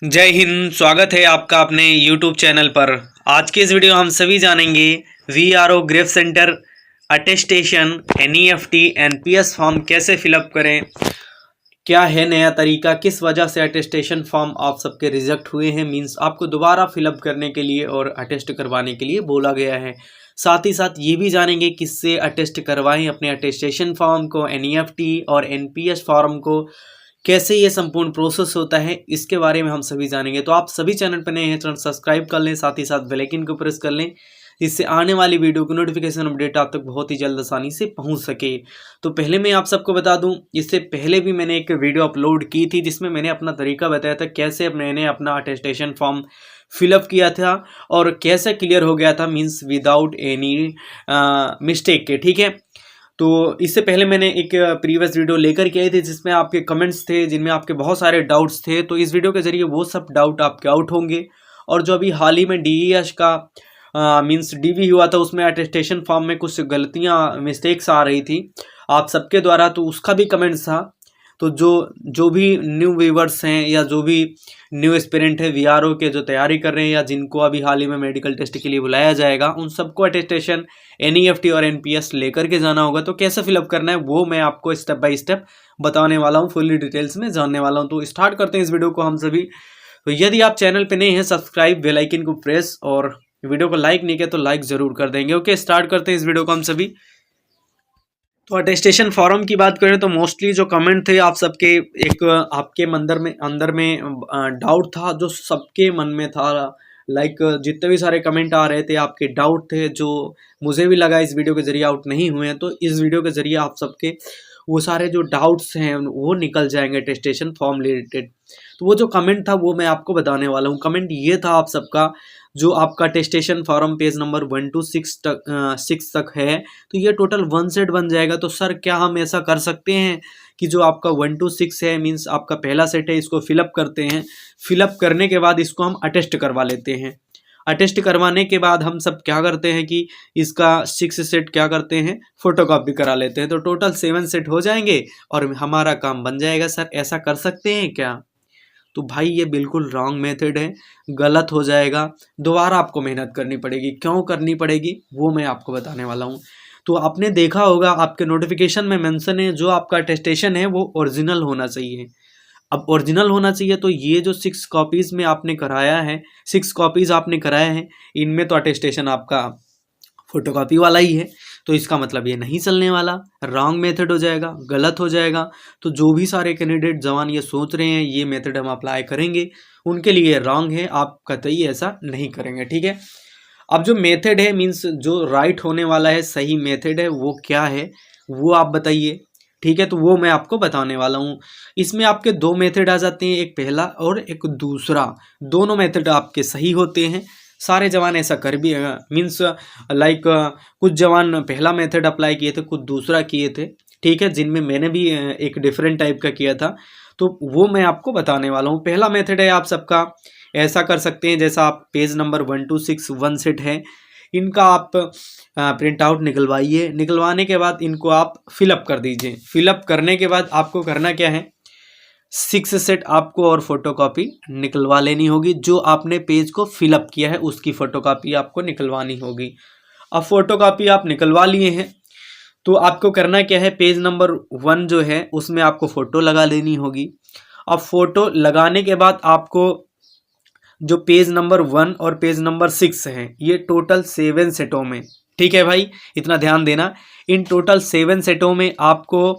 जय हिंद। स्वागत है आपका अपने YouTube चैनल पर। आज के इस वीडियो हम सभी जानेंगे VRO grief centre attestation NEFT NPS form कैसे फिलअप करें, क्या है नया तरीका, किस वजह से अटेस्टेशन फॉर्म आप सबके रिजेक्ट हुए हैं, मींस आपको दोबारा फिलअप करने के लिए और अटेस्ट करवाने के लिए बोला गया है। साथ ही साथ ये भी जानेंगे किससे अटेस्ट करवाएं अपने अटेस्टेशन फॉर्म को, NEFT और NPS फॉर्म को, कैसे ये संपूर्ण प्रोसेस होता है, इसके बारे में हम सभी जानेंगे। तो आप सभी चैनल पर नए हैं, चैनल सब्सक्राइब कर लें, साथ ही साथ बेल आइकन को प्रेस कर लें, जिससे आने वाली वीडियो की नोटिफिकेशन अपडेट आप तक बहुत ही जल्द आसानी से पहुंच सके। तो पहले मैं आप सबको बता दूं, इससे पहले भी मैंने एक वीडियो अपलोड की थी जिसमें मैंने अपना तरीका बताया था कैसे मैंने अपना अटेस्टेशन फॉर्म फिलअप किया था और कैसे क्लियर हो गया था, मीन्स विदाउट एनी मिस्टेक के। ठीक है, तो इससे पहले मैंने एक प्रीवियस वीडियो लेकर के आए थे जिसमें आपके कमेंट्स थे, जिनमें आपके बहुत सारे डाउट्स थे। तो इस वीडियो के जरिए वो सब डाउट आपके आउट होंगे। और जो अभी हाल ही में DES का मीन्स DV हुआ था, उसमें अटेस्टेशन फॉर्म में कुछ गलतियां मिस्टेक्स आ रही थी आप सबके द्वारा, तो उसका भी कमेंट्स था। तो जो भी न्यू व्यूवर्स हैं या जो भी न्यू एस्पिरेंट है VRO के, जो तैयारी कर रहे हैं या जिनको अभी हाल ही में मेडिकल टेस्ट के लिए बुलाया जाएगा, उन सबको अटेस्टेशन NEFT और NPS लेकर के जाना होगा। तो कैसे फिलअप करना है वो मैं आपको स्टेप बाय स्टेप बताने वाला हूँ, फुल्ली डिटेल्स में जानने वाला हूँ। तो स्टार्ट करते हैं इस वीडियो को हम सभी। तो यदि आप चैनल पे नए हैं, सब्सक्राइब, बेल आइकन को प्रेस, और वीडियो को लाइक नहीं किया तो लाइक जरूर कर देंगे। ओके, स्टार्ट करते हैं इस वीडियो को हम सभी। तो अटेस्टेशन फॉर्म की बात करें तो मोस्टली जो कमेंट थे आप सबके, एक आपके अंदर में डाउट था जो सबके मन में था। लाइक जितने भी सारे कमेंट आ रहे थे आपके डाउट थे, जो मुझे भी लगा इस वीडियो के जरिए आउट नहीं हुए हैं। तो इस वीडियो के जरिए आप सबके वो सारे जो डाउट्स हैं वो निकल जाएंगे अटेस्टेशन फॉर्म रिलेटेड। तो वो जो कमेंट था वो मैं आपको बताने वाला हूँ। कमेंट ये था आप सबका, जो आपका attestation form page number 1 to 6 तक है, तो ये टोटल 1 सेट बन जाएगा। तो सर क्या हम ऐसा कर सकते हैं कि जो आपका 1 to 6 है, मीन्स आपका पहला सेट है, इसको फिलअप करते हैं, फिलअप करने के बाद इसको हम अटेस्ट करवा लेते हैं। अटेस्ट करवाने के बाद हम सब क्या करते हैं कि इसका 6 सेट क्या करते हैं, फोटोकॉपी करा लेते हैं। तो टोटल 7 सेट हो जाएंगे और हमारा काम बन जाएगा। सर ऐसा कर सकते हैं क्या? तो भाई ये बिल्कुल रॉन्ग मेथड है, गलत हो जाएगा। दोबारा आपको मेहनत करनी पड़ेगी। क्यों करनी पड़ेगी वो मैं आपको बताने वाला हूँ। तो आपने देखा होगा आपके नोटिफिकेशन में मेंशन है, जो आपका अटेस्टेशन है वो ओरिजिनल होना चाहिए। अब ओरिजिनल होना चाहिए, तो ये जो 6 कॉपीज़ में आपने कराया है, 6 कॉपीज़ आपने कराया है, इनमें तो अटेस्टेशन आपका फोटोकॉपी वाला ही है। तो इसका मतलब ये नहीं चलने वाला, रॉन्ग मेथड हो जाएगा, गलत हो जाएगा। तो जो भी सारे कैंडिडेट जवान ये सोच रहे हैं ये मेथड हम अप्लाई करेंगे, उनके लिए रॉन्ग है। आप कतई ऐसा नहीं करेंगे। ठीक है, अब जो मेथड है, मीन्स जो राइट होने वाला है, सही मेथड है, वो क्या है वो आप बताइए। ठीक है, तो वो मैं आपको बताने वाला हूँ। इसमें आपके 2 मेथड आ जाते हैं, एक पहला और एक दूसरा। दोनों मेथड आपके सही होते हैं। सारे जवान ऐसा कर भी मीन्स लाइक कुछ जवान पहला मेथड अप्लाई किए थे, कुछ दूसरा किए थे। ठीक है, जिनमें मैंने भी एक डिफरेंट टाइप का किया था, तो वो मैं आपको बताने वाला हूँ। पहला मेथड है आप सबका, ऐसा कर सकते हैं जैसा आप पेज नंबर 1 to 6 1 सेट है, इनका आप प्रिंट आउट निकलवाइए। निकलवाने के बाद इनको आप फिलअप कर दीजिए। फिलअप करने के बाद आपको करना क्या है, 6 सेट आपको और फोटोकॉपी निकलवा लेनी होगी। जो आपने पेज को फिलअप किया है उसकी फ़ोटोकॉपी आपको निकलवानी होगी। अब फ़ोटोकॉपी आप निकलवा लिए हैं, तो आपको करना क्या है, पेज नंबर 1 जो है उसमें आपको फ़ोटो लगा लेनी होगी। अब फ़ोटो लगाने के बाद आपको जो पेज नंबर 1 और पेज नंबर 6 है, ये टोटल 7 सेटों में, ठीक है भाई इतना ध्यान देना, इन टोटल 7 सेटों में आपको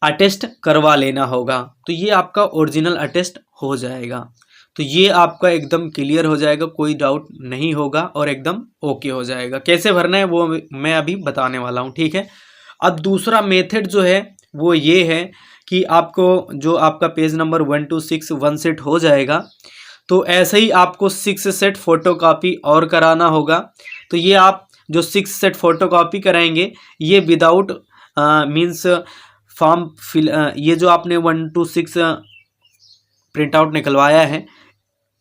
अटेस्ट करवा लेना होगा। तो ये आपका ओरिजिनल अटेस्ट हो जाएगा। तो ये आपका एकदम क्लियर हो जाएगा, कोई डाउट नहीं होगा और एकदम ओके हो जाएगा। कैसे भरना है वो मैं अभी बताने वाला हूँ। ठीक है, अब दूसरा मेथड जो है वो ये है कि आपको जो आपका पेज नंबर 1 to 6 1 सेट हो जाएगा, तो ऐसे ही आपको 6 सेट फोटोकॉपी और कराना होगा। तो ये आप जो 6 सेट फोटोकॉपी कराएंगे, ये विदाउट मीन्स फॉर्म फिल, ये जो आपने 1 to 6 प्रिंट आउट निकलवाया है,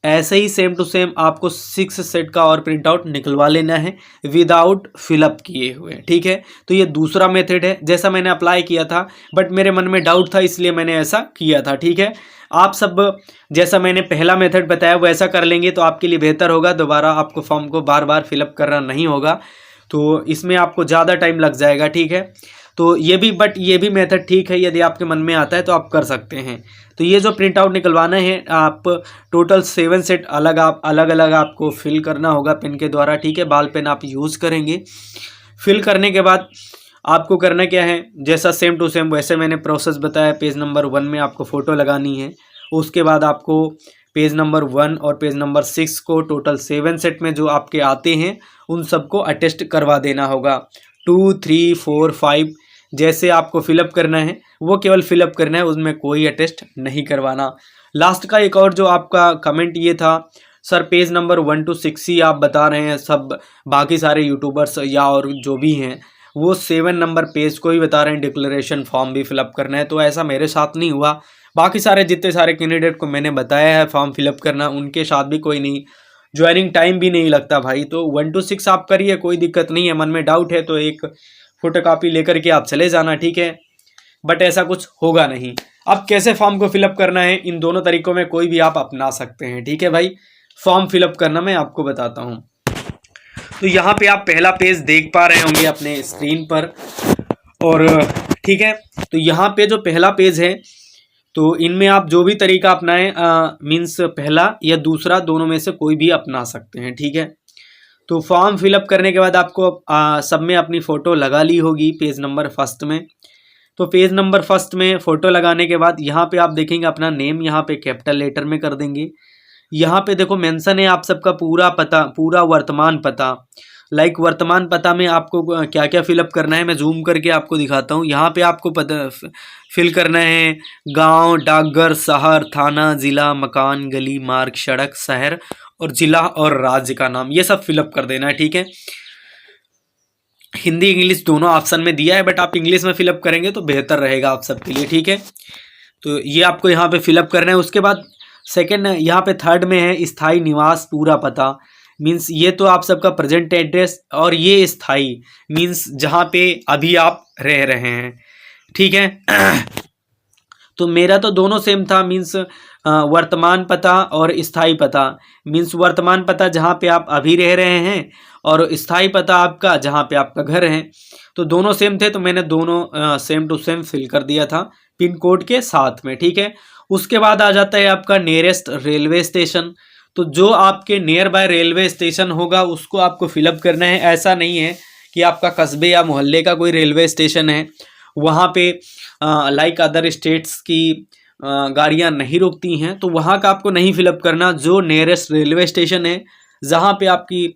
ऐसे ही सेम टू सेम आपको 6 सेट का और प्रिंट आउट निकलवा लेना है विदाउट फिलअप किए हुए। ठीक है, तो ये दूसरा मेथड है, जैसा मैंने अप्लाई किया था, बट मेरे मन में डाउट था इसलिए मैंने ऐसा किया था। ठीक है, आप सब जैसा मैंने पहला मेथड बताया वैसा कर लेंगे तो आपके लिए बेहतर होगा, दोबारा आपको फॉर्म को बार बार फिलअप करना नहीं होगा, तो इसमें आपको ज़्यादा टाइम लग जाएगा, ठीक है। तो ये भी मेथड ठीक है, यदि आपके मन में आता है तो आप कर सकते हैं। तो ये जो प्रिंट आउट निकलवाना है, आप टोटल 7 सेट अलग अलग आपको फिल करना होगा पेन के द्वारा, ठीक है। बॉल पेन आप यूज़ करेंगे। फिल करने के बाद आपको करना क्या है, जैसा सेम टू सेम वैसे मैंने प्रोसेस बताया। पेज नंबर 1 में आपको फ़ोटो लगानी है, उसके बाद आपको पेज नंबर 1 और पेज नंबर 6 को टोटल 7 सेट में जो आपके आते हैं उन सबको अटेस्ट करवा देना होगा। 2, 3, 4, 5 जैसे आपको फिलअप करना है वो केवल फिलअप करना है, उसमें कोई अटेस्ट नहीं करवाना। लास्ट का एक और जो आपका कमेंट ये था, सर पेज नंबर 1 to 6 ही आप बता रहे हैं, सब बाकी सारे यूट्यूबर्स या और जो भी हैं वो 7 नंबर पेज को ही बता रहे हैं डिक्लेरेशन फॉर्म भी फिलअप करना है। तो ऐसा मेरे साथ नहीं हुआ, बाकी सारे जितने सारे कैंडिडेट को मैंने बताया है फॉर्म फिलअप करना, उनके साथ भी कोई नहीं, ज्वाइनिंग टाइम भी नहीं लगता भाई। तो 1 to 6 आप करिए, कोई दिक्कत नहीं है। मन में डाउट है तो एक फोटोकॉपी लेकर के आप चले जाना, ठीक है, बट ऐसा कुछ होगा नहीं। अब कैसे फॉर्म को फिलअप करना है, इन दोनों तरीकों में कोई भी आप अपना सकते हैं, ठीक है भाई। फॉर्म फिलअप करना मैं आपको बताता हूँ। तो यहाँ पे आप पहला पेज देख पा रहे होंगे अपने स्क्रीन पर, और ठीक है, तो यहाँ पे जो पहला पेज है तो इनमें आप जो भी तरीका अपनाएं, मीन्स पहला या दूसरा दोनों में से कोई भी अपना सकते हैं, ठीक है। तो फॉर्म फिलअप करने के बाद आपको सब में अपनी फ़ोटो लगा ली होगी पेज नंबर 1 में। तो पेज नंबर 1 में फ़ोटो लगाने के बाद यहाँ पे आप देखेंगे अपना नेम यहाँ पे कैपिटल लेटर में कर देंगे। यहाँ पे देखो मेंशन है आप सबका पूरा पता, पूरा वर्तमान पता। लाइक वर्तमान पता में आपको क्या क्या फिलअप करना है मैं जूम करके आपको दिखाता हूँ। यहाँ पे आपको पता फिल करना है गांव, डाकघर, शहर, थाना, ज़िला, मकान, गली, मार्ग, सड़क, शहर और ज़िला और राज्य का नाम, ये सब फिलअप कर देना है, ठीक है। हिंदी इंग्लिश दोनों ऑप्शन में दिया है, बट आप इंग्लिश में फिलअप करेंगे तो बेहतर रहेगा आप सबके लिए, ठीक है। तो ये आपको यहाँ पे फिलअप करना है। उसके बाद सेकंड यहाँ पे थर्ड में है स्थायी निवास पूरा पता, मीन्स ये तो आप सबका प्रेजेंट एड्रेस, और ये स्थायी मीन्स जहाँ पे अभी आप रह रहे हैं, ठीक है। तो मेरा तो दोनों सेम था, मीन्स वर्तमान पता और स्थायी पता। मीन्स वर्तमान पता जहाँ पे आप अभी रह रहे हैं और स्थायी पता आपका जहाँ पे आपका घर है, तो दोनों सेम थे, तो मैंने दोनों सेम टू सेम फिल कर दिया था पिन कोड के साथ में, ठीक है। उसके बाद आ जाता है आपका नियरेस्ट रेलवे स्टेशन। तो जो आपके नियर बाय रेलवे स्टेशन होगा उसको आपको फिलअप करना है। ऐसा नहीं है कि आपका कस्बे या मोहल्ले का कोई रेलवे स्टेशन है वहाँ पे लाइक अदर स्टेट्स की गाड़ियाँ नहीं रुकती हैं, तो वहाँ का आपको नहीं फिलअप करना। जो नियरेस्ट रेलवे स्टेशन है जहाँ पे आपकी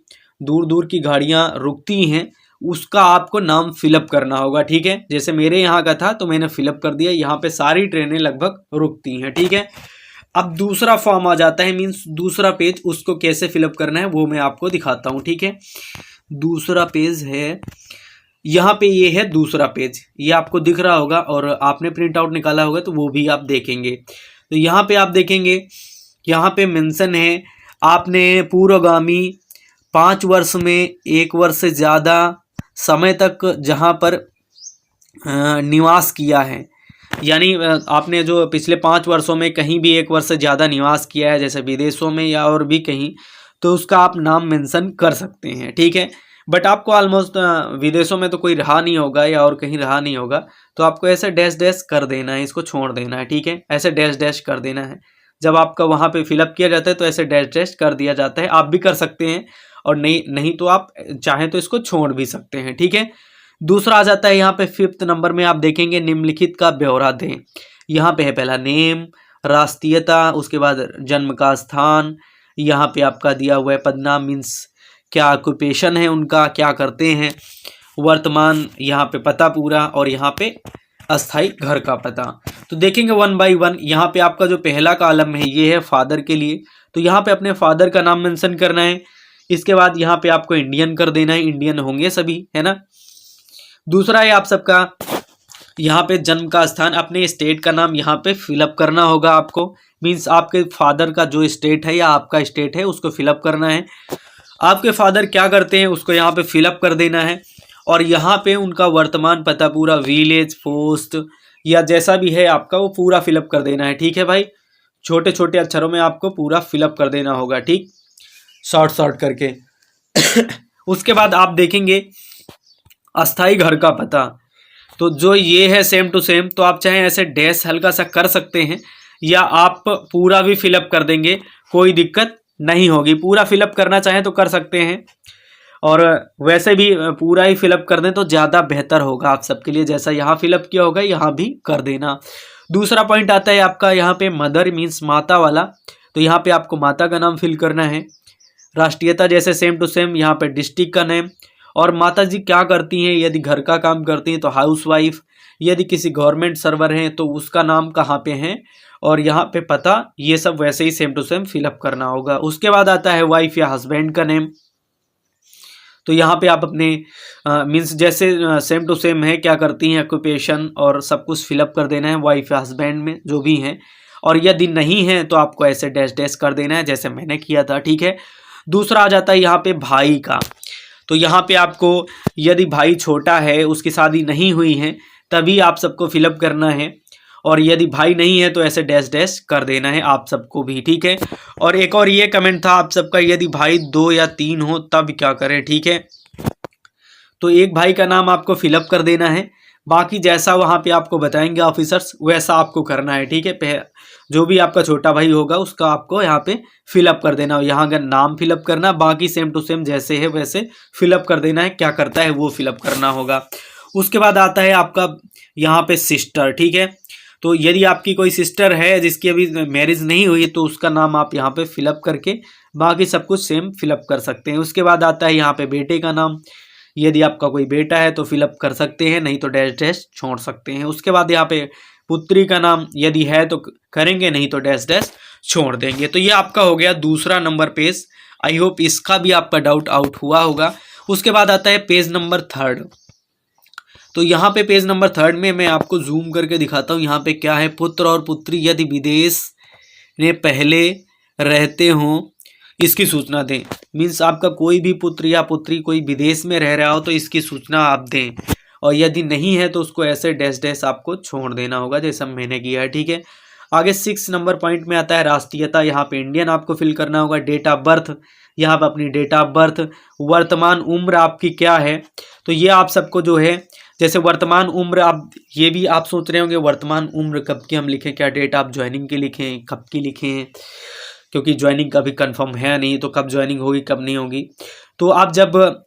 दूर दूर की गाड़ियाँ रुकती हैं उसका आपको नाम फिलअप करना होगा, ठीक है। जैसे मेरे यहाँ का था तो मैंने फिलअप कर दिया, यहाँ पे सारी ट्रेनें लगभग रुकती हैं, ठीक है। अब दूसरा फॉर्म आ जाता है, मीन्स दूसरा पेज, उसको कैसे फिलअप करना है वो मैं आपको दिखाता हूँ, ठीक है। दूसरा पेज है यहाँ पे, ये है दूसरा पेज, ये आपको दिख रहा होगा और आपने प्रिंट आउट निकाला होगा तो वो भी आप देखेंगे। तो यहाँ पे आप देखेंगे, यहाँ पे मेंशन है आपने पूर्वगामी 5 वर्ष में 1 वर्ष से ज़्यादा समय तक जहाँ पर निवास किया है, यानी आपने जो पिछले 5 वर्षों में कहीं भी 1 वर्ष से ज़्यादा निवास किया है, जैसे विदेशों में या और भी कहीं, तो उसका आप नाम मेंशन कर सकते हैं, ठीक है। बट आपको ऑलमोस्ट विदेशों में तो कोई रहा नहीं होगा या और कहीं रहा नहीं होगा, तो आपको ऐसे डैश डैश कर देना है, इसको छोड़ देना है, ठीक है। ऐसे डैश डैश कर देना है। जब आपका वहाँ पे फिलअप किया जाता है तो ऐसे डैश डैश कर दिया जाता है। आप भी कर सकते हैं और नहीं तो आप चाहें तो इसको छोड़ भी सकते हैं, ठीक है। दूसरा आ जाता है यहाँ पे 5th नंबर में, आप देखेंगे निम्नलिखित का ब्यौरा दें। यहाँ पे है पहला नेम, राष्ट्रीयता, उसके बाद जन्म का स्थान, यहाँ पे आपका दिया हुआ है पदनाम, मीन्स क्या ऑक्यूपेशन है उनका, क्या करते हैं, वर्तमान यहाँ पे पता पूरा, और यहाँ पे अस्थाई घर का पता। तो देखेंगे 1 by 1। यहाँ पे आपका जो पहला कॉलम है ये है फादर के लिए, तो यहाँ पे अपने फादर का नाम मेंशन करना है। इसके बाद यहाँ पे आपको इंडियन कर देना है, इंडियन होंगे सभी, है ना। दूसरा है आप सबका यहाँ पे जन्म का स्थान, अपने स्टेट का नाम यहाँ पे फिलअप करना होगा आपको, मीन्स आपके फादर का जो स्टेट है या आपका स्टेट है उसको फिलअप करना है। आपके फादर क्या करते हैं उसको यहाँ पे फिलअप कर देना है, और यहाँ पे उनका वर्तमान पता पूरा, विलेज, पोस्ट या जैसा भी है आपका वो पूरा फिलअप कर देना है, ठीक है भाई। छोटे छोटे अक्षरों में आपको पूरा फिलअप कर देना होगा, ठीक, शॉर्ट शॉर्ट करके। उसके बाद आप देखेंगे अस्थाई घर का पता, तो जो ये है सेम टू सेम, तो आप चाहे ऐसे डैश हल्का सा कर सकते हैं या आप पूरा भी फिलअप कर देंगे, कोई दिक्कत नहीं होगी। पूरा फिलअप करना चाहें तो कर सकते हैं, और वैसे भी पूरा ही फिलअप कर दें तो ज़्यादा बेहतर होगा आप सबके लिए। जैसा यहाँ फिलअप किया होगा यहाँ भी कर देना। दूसरा पॉइंट आता है आपका यहाँ पे मदर मीन्स माता वाला, तो यहाँ पे आपको माता का नाम फिल करना है। राष्ट्रीयता जैसे सेम टू सेम, यहाँ पे डिस्ट्रिक्ट का नेम, और माता जी क्या करती हैं, यदि घर का काम करती हैं तो हाउसवाइफ, यदि किसी गवर्नमेंट सर्वर हैं तो उसका नाम कहाँ पे है, और यहाँ पे पता, ये सब वैसे ही सेम टू सेम फिलअप करना होगा। उसके बाद आता है वाइफ या हस्बैंड का नेम, तो यहाँ पे आप अपने मीन्स जैसे सेम टू सेम है, क्या करती हैं, ऑक्यूपेशन और सब कुछ फिलअप कर देना है वाइफ या हस्बैंड में जो भी हैं, और यदि नहीं है तो आपको ऐसे डैश डैश कर देना है जैसे मैंने किया था, ठीक है। दूसरा आ जाता है यहाँ पे भाई का, तो यहाँ पे आपको यदि भाई छोटा है, उसकी शादी नहीं हुई है, तभी आप सबको फिलअप करना है, और यदि भाई नहीं है तो ऐसे डैश डैश कर देना है आप सबको भी, ठीक है। और एक और ये कमेंट था आप सबका, यदि भाई 2 या 3 हो तब क्या करें, ठीक है। तो एक भाई का नाम आपको फिलअप कर देना है, बाकी जैसा वहाँ पे आपको बताएंगे ऑफिसर्स वैसा आपको करना है, ठीक है। जो भी आपका छोटा भाई होगा उसका आपको यहाँ पे फिलअप कर देना, यहाँ का नाम फिलअप करना, बाकी सेम टू सेम जैसे है वैसे फिलअप कर देना है, क्या करता है वो फिलअप करना होगा। उसके बाद आता है आपका यहाँ पे सिस्टर, ठीक है। तो यदि आपकी कोई सिस्टर है जिसकी अभी मैरिज नहीं हुई तो उसका नाम आप यहाँ पे फिलअप करके बाकी सब कुछ सेम फिलअप कर सकते हैं। उसके बाद आता है यहाँ पे बेटे का नाम, यदि आपका कोई बेटा है तो फिलअप कर सकते हैं, नहीं तो डैश डैश छोड़ सकते हैं। उसके बाद यहाँ पे पुत्री का नाम यदि है तो करेंगे, नहीं तो डैश डैश छोड़ देंगे। तो ये आपका हो गया दूसरा नंबर पेज। आई होप इसका भी आपका डाउट आउट हुआ होगा। उसके बाद आता है पेज नंबर 3। तो यहाँ पे पेज नंबर 3 में मैं आपको जूम करके दिखाता हूँ। यहाँ पे क्या है, पुत्र और पुत्री यदि विदेश में पहले रहते हों इसकी सूचना दें। मीन्स आपका कोई भी पुत्र या पुत्री कोई विदेश में रह रहा हो तो इसकी सूचना आप दें, और यदि नहीं है तो उसको ऐसे डैश डैश आपको छोड़ देना होगा जैसा मैंने किया है, ठीक है। आगे 6 नंबर पॉइंट में आता है राष्ट्रीयता। यहाँ पे इंडियन आपको फिल करना होगा। डेट ऑफ बर्थ, यहाँ पे अपनी डेट ऑफ बर्थ। वर्तमान उम्र आपकी क्या है, तो ये आप सबको जो है, जैसे वर्तमान उम्र आप ये भी आप सोच रहे होंगे वर्तमान उम्र कब की हम लिखें, क्या डेट आप ज्वाइनिंग की लिखें, कब की लिखें, क्योंकि ज्वाइनिंग का भी कंफर्म है नहीं, तो कब ज्वाइनिंग होगी कब नहीं होगी। तो आप जब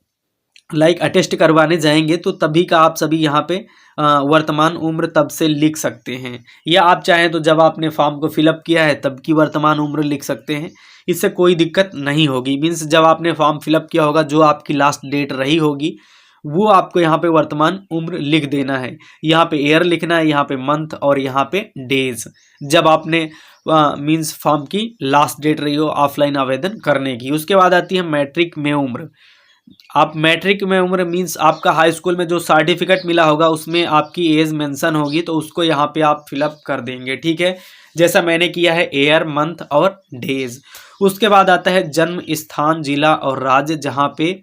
लाइक अटेस्ट करवाने जाएंगे तो तभी का आप सभी यहाँ पे वर्तमान उम्र तब से लिख सकते हैं, या आप चाहें तो जब आपने फॉर्म को फिलअप किया है तब की वर्तमान उम्र लिख सकते हैं, इससे कोई दिक्कत नहीं होगी। मीन्स जब आपने फॉर्म फिलअप किया होगा जो आपकी लास्ट डेट रही होगी वो आपको यहाँ पे वर्तमान उम्र लिख देना है। यहाँ पे ईयर लिखना है, यहाँ पे मंथ, और यहाँ पे डेज, जब आपने मीन्स फॉर्म की लास्ट डेट रही हो ऑफलाइन आवेदन करने की। उसके बाद आती है मैट्रिक में उम्र। आप मैट्रिक में उम्र मीन्स आपका हाई स्कूल में जो सर्टिफिकेट मिला होगा उसमें आपकी एज मेंशन होगी, तो उसको यहाँ पे आप फिलअप कर देंगे, ठीक है, जैसा मैंने किया है, ईयर, मंथ और डेज। उसके बाद आता है जन्म स्थान, जिला और राज्य जहाँ पे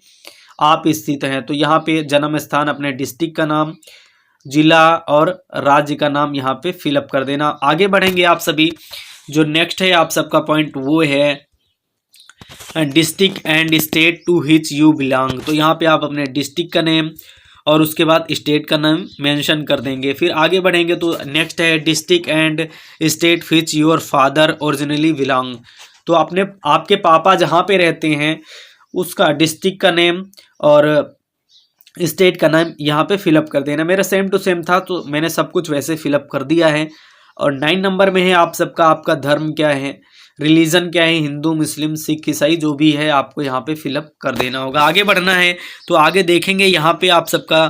आप स्थित हैं। तो यहाँ पे जन्म स्थान अपने डिस्ट्रिक्ट का नाम, जिला और राज्य का नाम यहाँ पे फिलअप कर देना। आगे बढ़ेंगे आप सभी, जो नेक्स्ट है आप सबका पॉइंट वो है district and state to which you belong. तो यहाँ पे आप अपने डिस्ट्रिक्ट का नेम और उसके बाद स्टेट का नाम मेंशन कर देंगे। फिर आगे बढ़ेंगे तो नेक्स्ट है district and state which your father originally belong. तो अपने आपके पापा जहाँ पे रहते हैं उसका डिस्ट्रिक्ट का नेम और स्टेट का नाम यहाँ पे फिलअप कर देना। मेरा सेम टू सेम था तो मैंने सब कुछ वैसे फिलअप कर दिया है। और 9 नंबर में है आप सबका, आपका धर्म क्या है, रिलीजन क्या है, हिंदू, मुस्लिम, सिख, ईसाई, जो भी है आपको यहाँ पे फिलअप कर देना होगा। आगे बढ़ना है तो आगे देखेंगे यहाँ पे आप सबका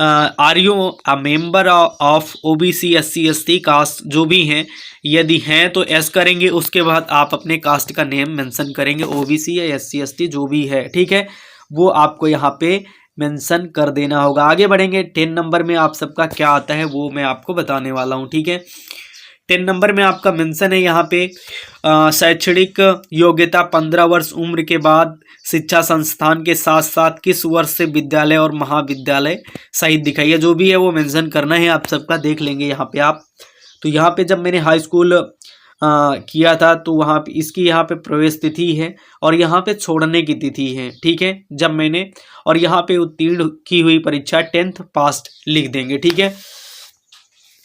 are you a member of OBC, SC, ST caste जो भी हैं, यदि हैं तो एस करेंगे। उसके बाद आप अपने कास्ट का नेम मेंशन करेंगे, ओबीसी या एससी, एसटी जो भी है, ठीक है, वो आपको यहाँ पे मेंशन कर देना होगा। आगे बढ़ेंगे 10 नंबर में आप सबका क्या आता है वो मैं आपको बताने वाला हूँ, ठीक है। 10 नंबर में आपका मेंशन है यहाँ पे शैक्षणिक योग्यता 15 वर्ष उम्र के बाद शिक्षा संस्थान के साथ साथ किस वर्ष से विद्यालय और महाविद्यालय सहित दिखाइए, जो भी है वो मेंशन करना है आप सबका। देख लेंगे यहाँ पे आप। तो यहाँ पे जब मैंने हाई स्कूल किया था, तो वहाँ पे इसकी यहाँ पे प्रवेश तिथि है और यहाँ पे छोड़ने की तिथि है, ठीक है, जब मैंने, और यहाँ पे उत्तीर्ण की हुई परीक्षा 10th पास्ट लिख देंगे, ठीक है।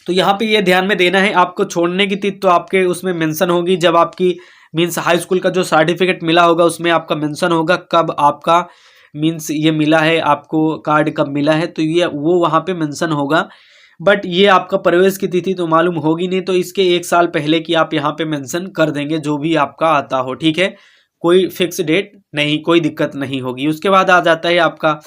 तो यहाँ पे ये ध्यान में देना है, आपको छोड़ने की तिथि तो आपके उसमें मेंशन होगी जब आपकी मीन्स हाई स्कूल का जो सर्टिफिकेट मिला होगा उसमें आपका मेंशन होगा कब आपका मीन्स ये मिला है, आपको कार्ड कब मिला है, तो ये वो वहाँ पे मेंशन होगा। बट ये आपका प्रवेश की तिथि तो मालूम होगी नहीं, तो इसके 1 साल पहले की आप यहाँ पे मेंशन कर देंगे जो भी आपका आता हो, ठीक है, कोई फिक्स डेट नहीं, कोई दिक्कत नहीं होगी। उसके बाद आ जाता है आपका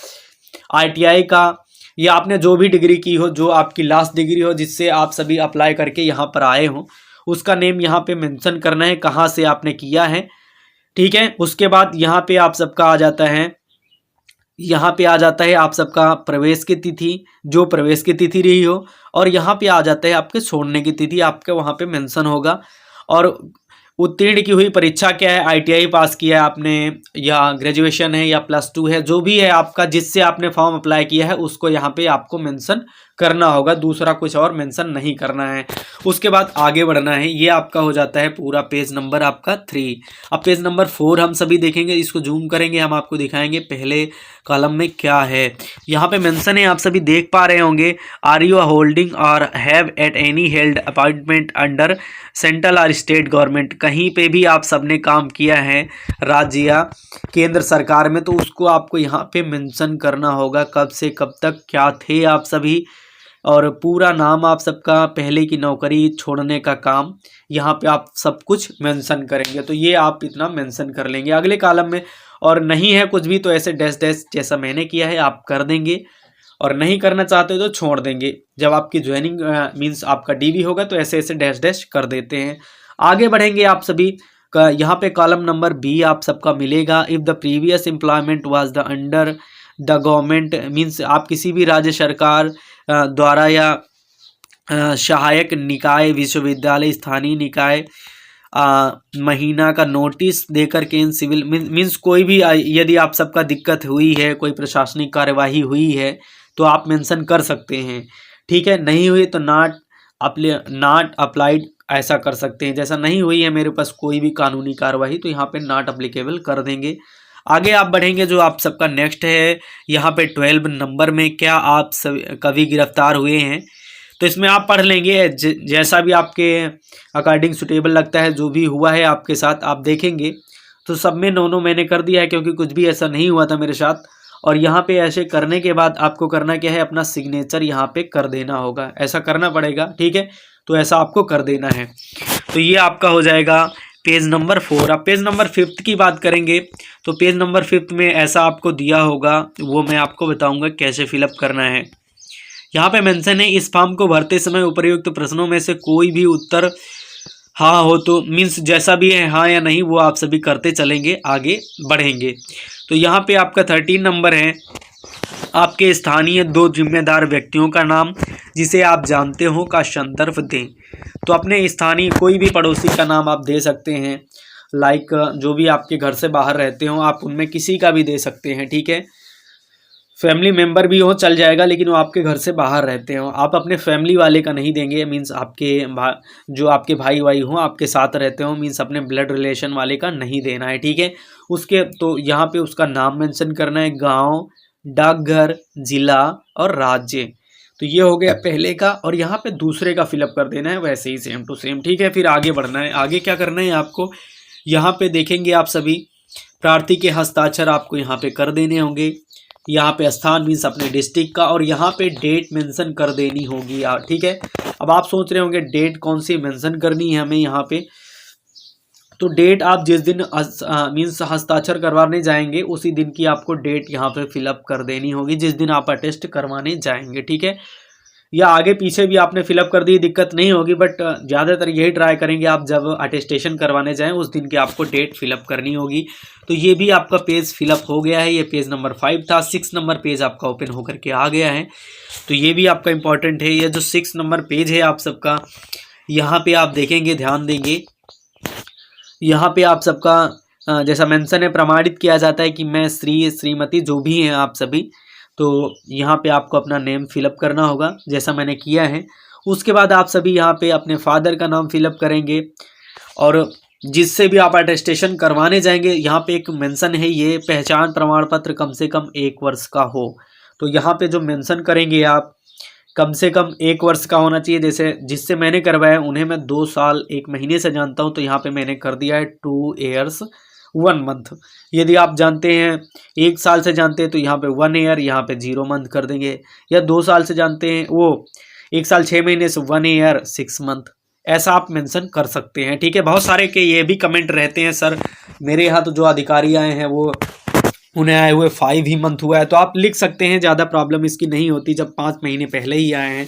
ITI का, या आपने जो भी डिग्री की हो, जो आपकी लास्ट डिग्री हो जिससे आप सभी अप्लाई करके यहाँ पर आए हो, उसका नेम यहाँ पे मेंशन करना है कहाँ से आपने किया है, ठीक है। उसके बाद यहाँ पे आप सबका आ जाता है, यहाँ पे आ जाता है आप सबका प्रवेश की तिथि, जो प्रवेश की तिथि रही हो, और यहाँ पे आ जाता है आपके छोड़ने की तिथि, आपके वहाँ पे मेंशन होगा। और उत्तीर्ण की हुई परीक्षा क्या है, ITI पास किया है आपने, या ग्रेजुएशन है, या +2 है, जो भी है आपका, जिससे आपने फॉर्म अप्लाई किया है उसको यहाँ पे आपको मेंशन करना होगा, दूसरा कुछ और मेंशन नहीं करना है। उसके बाद आगे बढ़ना है, ये आपका हो जाता है पूरा पेज नंबर आपका 3। अब पेज नंबर 4 हम सभी देखेंगे, इसको जूम करेंगे, हम आपको दिखाएंगे पहले कॉलम में क्या है। यहाँ पे मेंशन है, आप सभी देख पा रहे होंगे, आर यू होल्डिंग और have at any held appointment under central और स्टेट गवर्नमेंट, कहीं पे भी आप सबने काम किया है राज्य या केंद्र सरकार में, तो उसको आपको यहाँ पे मेंशन करना होगा, कब से कब तक क्या थे आप सभी, और पूरा नाम आप सबका, पहले की नौकरी, छोड़ने का काम, यहाँ पे आप सब कुछ मेंशन करेंगे। तो ये आप इतना मेंशन कर लेंगे अगले कॉलम में, और नहीं है कुछ भी तो ऐसे डैश डैश जैसा मैंने किया है आप कर देंगे, और नहीं करना चाहते हो तो छोड़ देंगे। जब आपकी ज्वाइनिंग मीन्स आपका DV होगा तो ऐसे ऐसे डैश डैश कर देते हैं। आगे बढ़ेंगे आप सभी का, यहाँ पे कॉलम नंबर B आप सबका मिलेगा, if the previous employment was the under the government, means आप किसी भी राज्य सरकार द्वारा या सहायक निकाय, विश्वविद्यालय, स्थानीय निकाय महीना का नोटिस देकर के इन सिविल मीन्स कोई भी यदि आप सबका दिक्कत हुई है, कोई प्रशासनिक कार्यवाही हुई है तो आप मेंशन कर सकते हैं, ठीक है। नहीं हुई तो नॉट अप्लाइड ऐसा कर सकते हैं, जैसा नहीं हुई है मेरे पास कोई भी कानूनी कार्यवाही तो यहाँ पे नॉट अप्लीकेबल कर देंगे। आगे आप बढ़ेंगे, जो आप सबका नेक्स्ट है यहाँ पे 12 नंबर में, क्या आप सब कभी गिरफ्तार हुए हैं, तो इसमें आप पढ़ लेंगे जैसा भी आपके अकॉर्डिंग सुटेबल लगता है, जो भी हुआ है आपके साथ आप देखेंगे। तो सब में नो मैंने कर दिया है क्योंकि कुछ भी ऐसा नहीं हुआ था मेरे साथ। और यहाँ पे ऐसे करने के बाद आपको करना क्या है, अपना सिग्नेचर यहाँ पे कर देना होगा, ऐसा करना पड़ेगा, ठीक है। तो ऐसा आपको कर देना है। तो ये आपका हो जाएगा पेज नंबर 4। अब पेज नंबर 5 की बात करेंगे, तो पेज नंबर 5 में ऐसा आपको दिया होगा, वो मैं आपको बताऊंगा कैसे फिलअप करना है। यहाँ पे मेंशन है, इस फॉर्म को भरते समय उपर्युक्त प्रश्नों में से कोई भी उत्तर हाँ हो तो, मीन्स जैसा भी है हाँ या नहीं वो आप सभी करते चलेंगे, आगे बढ़ेंगे। तो यहाँ पे आपका 13 नंबर है, आपके स्थानीय 2 जिम्मेदार व्यक्तियों का नाम जिसे आप जानते हो का संदर्भ दें। तो अपने स्थानीय कोई भी पड़ोसी का नाम आप दे सकते हैं, लाइक जो भी आपके घर से बाहर रहते हो आप उनमें किसी का भी दे सकते हैं, ठीक है। फैमिली मेम्बर भी हो चल जाएगा, लेकिन वो आपके घर से बाहर रहते हो, आप अपने फैमिली वाले का नहीं देंगे, मीन्स आपके जो आपके भाई वाई हो आपके साथ रहते हो, मीन्स अपने ब्लड रिलेशन वाले का नहीं देना है, ठीक है। उसके तो यहाँ पे उसका नाम मेंशन करना है, गांव, डाकघर, जिला और राज्य। तो ये हो गया पहले का, और यहाँ पे दूसरे का फिलअप कर देना है वैसे ही सेम टू सेम, ठीक है। फिर आगे बढ़ना है, आगे क्या करना है आपको, यहाँ पे देखेंगे आप सभी प्रार्थी के हस्ताक्षर आपको यहाँ पे कर देने होंगे। यहाँ पे स्थान मीन्स अपने डिस्ट्रिक्ट का, और यहाँ पे डेट मेंशन कर देनी होगी यार, ठीक है। अब आप सोच रहे होंगे डेट कौन सी मेंशन करनी है हमें यहाँ पे, तो डेट आप जिस दिन मीन्स हस्ताक्षर करवाने जाएंगे उसी दिन की आपको डेट यहाँ पे फिलअप कर देनी होगी, जिस दिन आप अटेस्ट करवाने जाएंगे, ठीक है। या आगे पीछे भी आपने फिलअप कर दी दिक्कत नहीं होगी, बट ज़्यादातर यही ट्राई करेंगे आप जब अटेस्टेशन करवाने जाएं उस दिन की आपको डेट फिलअप करनी होगी। तो ये भी आपका पेज फिलअप हो गया है, ये पेज नंबर 5 था। 6 नंबर पेज आपका ओपन होकर के आ गया है, तो ये भी आपका इम्पॉर्टेंट है। ये जो 6 नंबर पेज है आप सबका, यहाँ पे आप देखेंगे, ध्यान देंगे, यहाँ पे आप सबका जैसा मेंशन है प्रमाणित किया जाता है कि मैं श्रीमती जो भी हैं आप सभी, तो यहाँ पे आपको अपना नेम फिलअप करना होगा जैसा मैंने किया है। उसके बाद आप सभी यहाँ पे अपने फादर का नाम फिलअप करेंगे, और जिससे भी आप अटेस्टेशन करवाने जाएंगे, यहाँ पे एक मेंशन है, ये पहचान प्रमाण पत्र कम से कम 1 वर्ष का हो। तो यहाँ पे जो मेंशन करेंगे आप, कम से कम 1 वर्ष का होना चाहिए। जैसे जिससे मैंने करवाया उन्हें मैं 2 साल 1 महीने से जानता हूँ, तो यहाँ पे मैंने कर दिया है 2 years 1 month। यदि आप जानते हैं 1 साल से जानते हैं तो यहाँ पे 1 year, यहाँ पे 0 month कर देंगे। या 2 साल से जानते हैं, वो 1 साल 6 महीने से 1 year 6 month, ऐसा आप मेंशन कर सकते हैं। ठीक है, बहुत सारे के ये भी कमेंट रहते हैं, सर मेरे यहाँ तो जो अधिकारी आए हैं वो उन्हें आए हुए 5 ही मंथ हुआ है। तो आप लिख सकते हैं, ज़्यादा प्रॉब्लम इसकी नहीं होती। जब 5 महीने पहले ही आए हैं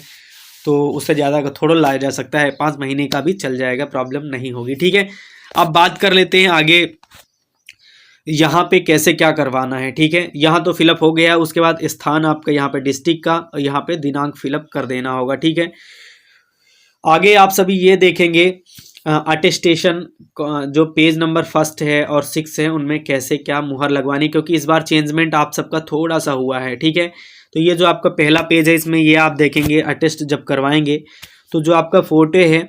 तो उससे ज़्यादा का थोड़ा लाया जा सकता है, 5 महीने का भी चल जाएगा, प्रॉब्लम नहीं होगी। ठीक है, अब बात कर लेते हैं आगे यहाँ पे कैसे क्या करवाना है। ठीक है, यहाँ तो फिलअप हो गया। उसके बाद स्थान आपका यहाँ पे डिस्ट्रिक्ट का, और यहाँ पे दिनांक फिलअप कर देना होगा। ठीक है, आगे आप सभी ये देखेंगे अटेस्टेशन जो पेज नंबर 1 है और 6 है उनमें कैसे क्या मुहर लगवानी, क्योंकि इस बार चेंजमेंट आप सबका थोड़ा सा हुआ है। ठीक है, तो ये जो आपका पहला पेज है इसमें ये आप देखेंगे अटेस्ट जब करवाएंगे तो जो आपका फोटो है,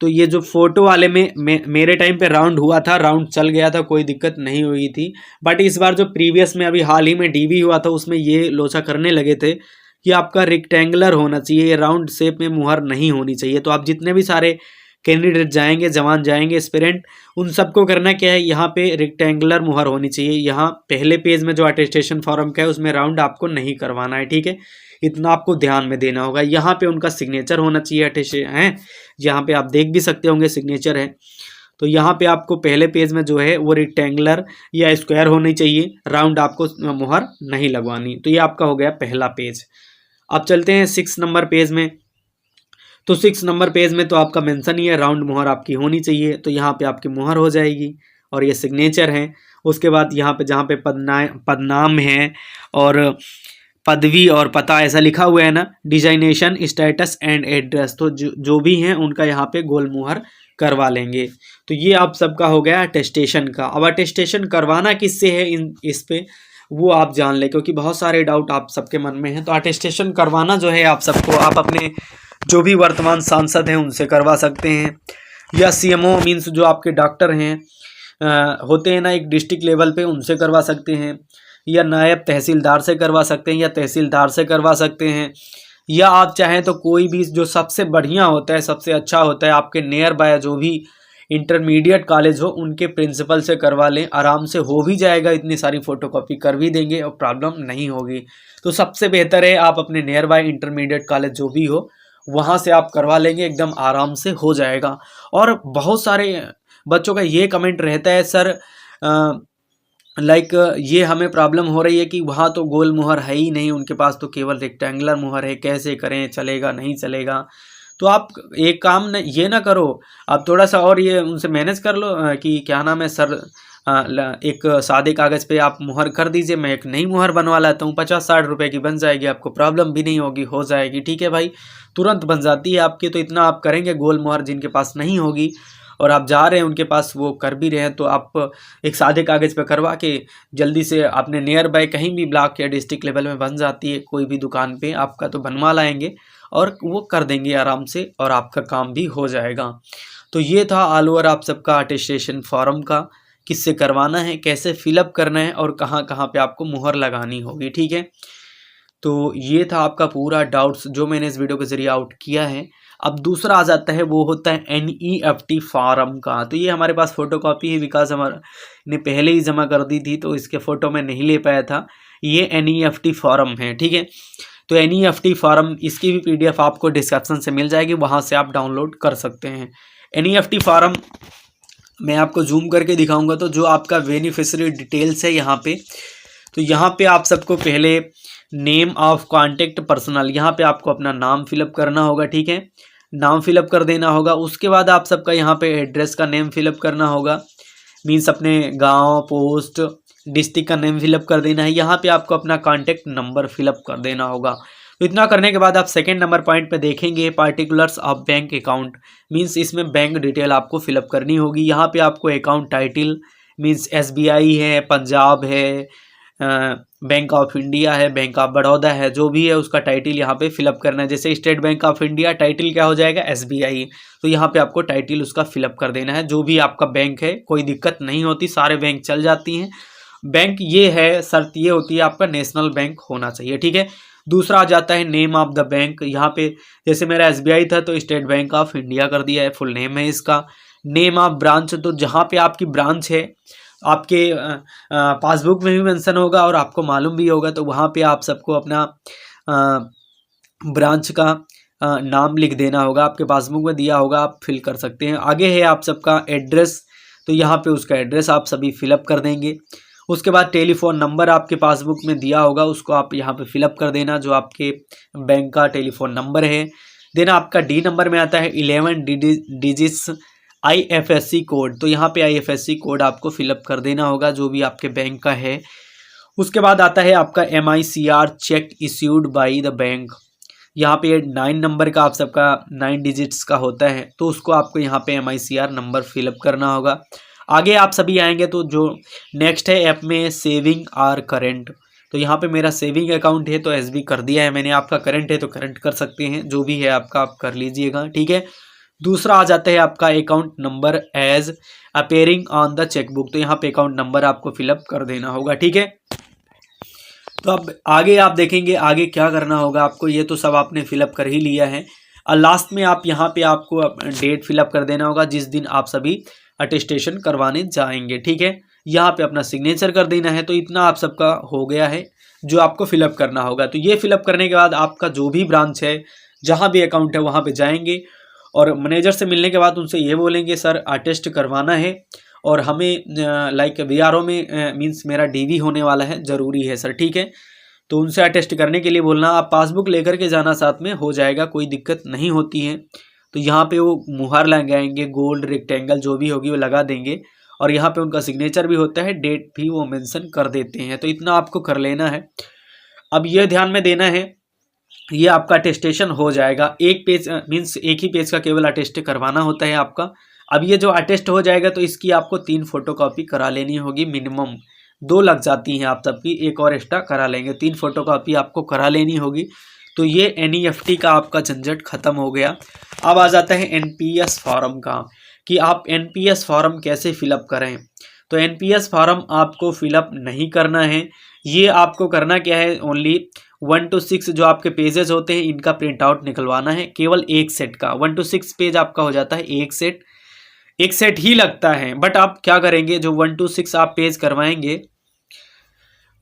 तो ये जो फोटो वाले में मेरे टाइम पे राउंड हुआ था, राउंड चल गया था, कोई दिक्कत नहीं हुई थी। बट इस बार जो प्रीवियस में अभी हाल ही में डीवी हुआ था उसमें ये लोचा करने लगे थे कि आपका रेक्टेंगुलर होना चाहिए, राउंड शेप में मुहर नहीं होनी चाहिए। तो आप जितने भी सारे कैंडिडेट जाएंगे, जवान जाएंगे, एस्पिरेंट, उन सबको करना क्या है, यहाँ पे रेक्टेंगुलर मुहर होनी चाहिए। यहाँ पहले पेज में जो अटेस्टेशन फॉर्म का है उसमें राउंड आपको नहीं करवाना है। ठीक है, इतना आपको ध्यान में देना होगा। यहाँ पे उनका सिग्नेचर होना चाहिए, अटेस्टेशन है, यहाँ पे आप देख भी सकते होंगे सिग्नेचर है। तो यहाँ पे आपको पहले पेज में जो है वो रेक्टेंगुलर या स्क्वायर होनी चाहिए, राउंड आपको मुहर नहीं लगवानी। तो ये आपका हो गया पहला पेज। अब चलते हैं 6 नंबर पेज में। तो 6 नंबर पेज में तो आपका मेंशन ही है, राउंड मुहर आपकी होनी चाहिए। तो यहाँ पे आपकी मुहर हो जाएगी और ये सिग्नेचर है। उसके बाद यहाँ पे जहाँ पे पदनाम है और पदवी और पता ऐसा लिखा हुआ है ना, डिजाइनेशन स्टेटस एंड एड्रेस, तो जो भी हैं उनका यहाँ पे गोल मुहर करवा लेंगे। तो ये आप सबका हो गया अटेस्टेशन का। अब अटेस्टेशन करवाना किससे है इस पे वो आप जान ले, क्योंकि बहुत सारे डाउट आप सबके मन में हैं। तो अटेस्टेशन करवाना जो है आप सबको, आप अपने जो भी वर्तमान सांसद हैं उनसे करवा सकते हैं, या सीएमओ मीन्स जो आपके डॉक्टर हैं होते हैं ना एक डिस्ट्रिक्ट लेवल पे, उनसे करवा सकते हैं, या नायब तहसीलदार से करवा सकते हैं, या तहसीलदार से करवा सकते हैं, या आप चाहें तो कोई भी जो सबसे बढ़िया होता है, सबसे अच्छा होता है, आपके नियर बाय जो भी इंटरमीडिएट कॉलेज हो उनके प्रिंसिपल से करवा लें, आराम से हो भी जाएगा। इतनी सारी फ़ोटोकॉपी कर भी देंगे और प्रॉब्लम नहीं होगी। तो सबसे बेहतर है आप अपने नियर बाय इंटरमीडिएट कॉलेज जो भी हो वहाँ से आप करवा लेंगे, एकदम आराम से हो जाएगा। और बहुत सारे बच्चों का ये कमेंट रहता है, सर ये हमें प्रॉब्लम हो रही है कि वहाँ तो गोल मुहर है ही नहीं, उनके पास तो केवल रेक्टेंगुलर मुहर है, कैसे करें, चलेगा नहीं चलेगा। तो आप एक काम ये ना करो, आप थोड़ा सा और ये उनसे मैनेज कर लो कि क्या नाम है सर, एक सादे कागज़ पे आप मुहर कर दीजिए, मैं एक नई मुहर बनवा लाता हूँ, 50-60 रुपए की बन जाएगी, आपको प्रॉब्लम भी नहीं होगी, हो जाएगी। ठीक है भाई, तुरंत बन जाती है आपकी। तो इतना आप करेंगे, गोल मुहर जिनके पास नहीं होगी और आप जा रहे हैं उनके पास वो कर भी रहे हैं, तो आप एक सादे कागज़ पे करवा के जल्दी से अपने नियर बाय कहीं भी ब्लॉक या डिस्ट्रिक्ट लेवल में बन जाती है, कोई भी दुकान पे आपका तो बनवा लाएंगे और वो कर देंगे आराम से, और आपका काम भी हो जाएगा। तो ये था ऑल ओवर आप सबका अटेस्टेशन फॉर्म का, किससे करवाना है, कैसे फिलअप करना है और कहाँ कहाँ पे आपको मुहर लगानी होगी। ठीक है, तो ये था आपका पूरा डाउट्स जो मैंने इस वीडियो के ज़रिए आउट किया है। अब दूसरा आ जाता है, वो होता है NEFT फॉर्म का। तो ये हमारे पास फ़ोटोकॉपी है, विकास हमारा ने पहले ही जमा कर दी थी तो इसके फ़ोटो में नहीं ले पाया था। ये NEFT फॉर्म है। ठीक है, तो NEFT फॉर्म इसकी भी PDF आपको डिस्क्रिप्शन से मिल जाएगी, वहाँ से आप डाउनलोड कर सकते हैं। NEFT फॉर्म मैं आपको जूम करके दिखाऊंगा। तो जो आपका बेनिफिशियरी डिटेल्स है यहाँ पे, तो यहाँ पे आप सबको पहले नेम ऑफ कॉन्टेक्ट पर्सनल, यहाँ पे आपको अपना नाम फिलअप करना होगा। ठीक है, नाम फिलअप कर देना होगा। उसके बाद आप सबका यहाँ पे एड्रेस का नेम फिलअप करना होगा, मीन्स अपने गांव, पोस्ट, डिस्ट्रिक्ट का नेम फिलअप कर देना है। यहाँ पे आपको अपना कॉन्टेक्ट नंबर फिलअप कर देना होगा। तो इतना करने के बाद आप सेकेंड नंबर पॉइंट पे देखेंगे particulars of bank account, means इसमें बैंक डिटेल आपको फिलअप करनी होगी। यहाँ पे आपको अकाउंट टाइटल मीन्स SBI है, पंजाब है, बैंक ऑफ इंडिया है, बैंक ऑफ बड़ौदा है, जो भी है उसका टाइटल यहाँ पे फिलअप करना है। जैसे state bank of India title क्या हो जाएगा, SBI, तो यहाँ पे आपको टाइटल उसका फिलअप कर देना है। जो भी आपका बैंक है, कोई दिक्कत नहीं होती, सारे बैंक चल जाती हैं। बैंक ये है, शर्त ये होती है आपका नेशनल बैंक होना चाहिए, ठीक है। दूसरा आ जाता है नेम ऑफ द बैंक। यहाँ पे जैसे मेरा SBI था तो स्टेट बैंक ऑफ इंडिया कर दिया है, फुल नेम है इसका। नेम ऑफ ब्रांच, तो जहाँ पे आपकी ब्रांच है आपके पासबुक में भी मेंशन होगा और आपको मालूम भी होगा, तो वहाँ पे आप सबको अपना ब्रांच का नाम लिख देना होगा। आपके पासबुक में दिया होगा, आप फिल कर सकते हैं। आगे है आप सबका एड्रेस, तो यहाँ पे उसका एड्रेस आप सभी फिलअप कर देंगे। उसके बाद टेलीफोन नंबर आपके पासबुक में दिया होगा, उसको आप यहाँ पे फिलअप कर देना, जो आपके बैंक का टेलीफोन नंबर है। देन आपका डी नंबर में आता है 11 डिजिट्स IFSC कोड, तो यहाँ पे IFSC कोड आपको फिलअप कर देना होगा, जो भी आपके बैंक का है। उसके बाद आता है आपका MICR check issued by the bank. यहाँ पे 9 नंबर का आप सबका 9 डिजिट्स का होता है, तो उसको आपको यहाँ पे MICR नंबर फिलअप करना होगा। आगे आप सभी आएंगे तो जो नेक्स्ट है ऐप में सेविंग आर करेंट, तो यहाँ पे मेरा सेविंग अकाउंट है तो SB कर दिया है मैंने। आपका करंट है तो करंट कर सकते हैं, जो भी है आपका आप कर लीजिएगा, ठीक है। दूसरा आ जाता है आपका account number as appearing on the chequebook, तो यहाँ पे अकाउंट नंबर आपको फिलअप कर देना होगा, ठीक है। तो अब आगे आप देखेंगे आगे क्या करना होगा आपको, ये तो सब आपने फिलअप कर ही लिया है। और लास्ट में आप यहाँ पे आपको डेट फिलअप कर देना होगा जिस दिन आप सभी अटेस्टेशन करवाने जाएंगे, ठीक है। यहाँ पे अपना सिग्नेचर कर देना है। तो इतना आप सबका हो गया है जो आपको फिलअप करना होगा। तो ये फिलअप करने के बाद आपका जो भी ब्रांच है, जहाँ भी अकाउंट है, वहाँ पे जाएंगे और मैनेजर से मिलने के बाद उनसे ये बोलेंगे सर अटेस्ट करवाना है और हमें लाइक VRO में मीन्स मेरा DV होने वाला है, ज़रूरी है सर, ठीक है। तो उनसे अटेस्ट करने के लिए बोलना। आप पासबुक लेकर के जाना, साथ में हो जाएगा, कोई दिक्कत नहीं होती है। तो यहाँ पे वो मुहर लगाएंगे, गोल्ड रेक्टेंगल जो भी होगी वो लगा देंगे और यहाँ पे उनका सिग्नेचर भी होता है, डेट भी वो मेंशन कर देते हैं। तो इतना आपको कर लेना है। अब ये ध्यान में देना है, ये आपका अटेस्टेशन हो जाएगा। एक पेज मीन्स एक ही पेज का केवल अटेस्ट करवाना होता है आपका। अब ये जो अटेस्ट हो जाएगा तो इसकी आपको 3 फोटोकॉपी करा लेनी होगी, मिनिमम 2 लग जाती हैं आप सबकी, एक और एक्स्ट्रा करा लेंगे, 3 फोटोकॉपी आपको करा लेनी होगी। तो ये NEFT का आपका झंझट खत्म हो गया। अब आ जाता है NPS फॉर्म का, कि आप NPS फॉर्म कैसे फिलअप करें। तो NPS फॉर्म आपको फिलअप नहीं करना है, ये आपको करना क्या है, ओनली 1 to 6 जो आपके पेजेस होते हैं इनका प्रिंट आउट निकलवाना है, केवल एक सेट का। 1 to 6 पेज आपका हो जाता है, एक सेट ही लगता है। बट आप क्या करेंगे, जो 1 to 6 आप पेज करवाएंगे,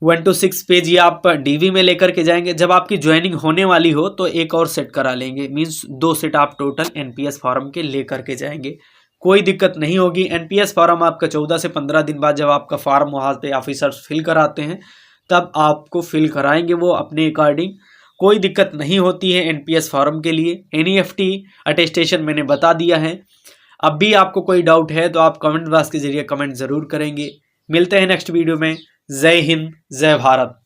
1 to 6 पेज ये आप DV में लेकर के जाएंगे। जब आपकी ज्वाइनिंग होने वाली हो तो एक और सेट करा लेंगे, मीन्स 2 सेट आप टोटल NPS फॉर्म के लेकर के जाएंगे, कोई दिक्कत नहीं होगी। NPS फॉर्म आपका 14 से 15 दिन बाद जब आपका फॉर्म वहाँ पे ऑफिसर्स फिल कराते हैं तब आपको फिल कराएंगे वो अपने अकॉर्डिंग, कोई दिक्कत नहीं होती है NPS फॉर्म के लिए। NEFT अटेस्टेशन मैंने बता दिया है। अब भी आपको कोई डाउट है तो आप कमेंट बॉक्स के जरिए कमेंट ज़रूर करेंगे। मिलते हैं नेक्स्ट वीडियो में। जय हिंद, जय भारत।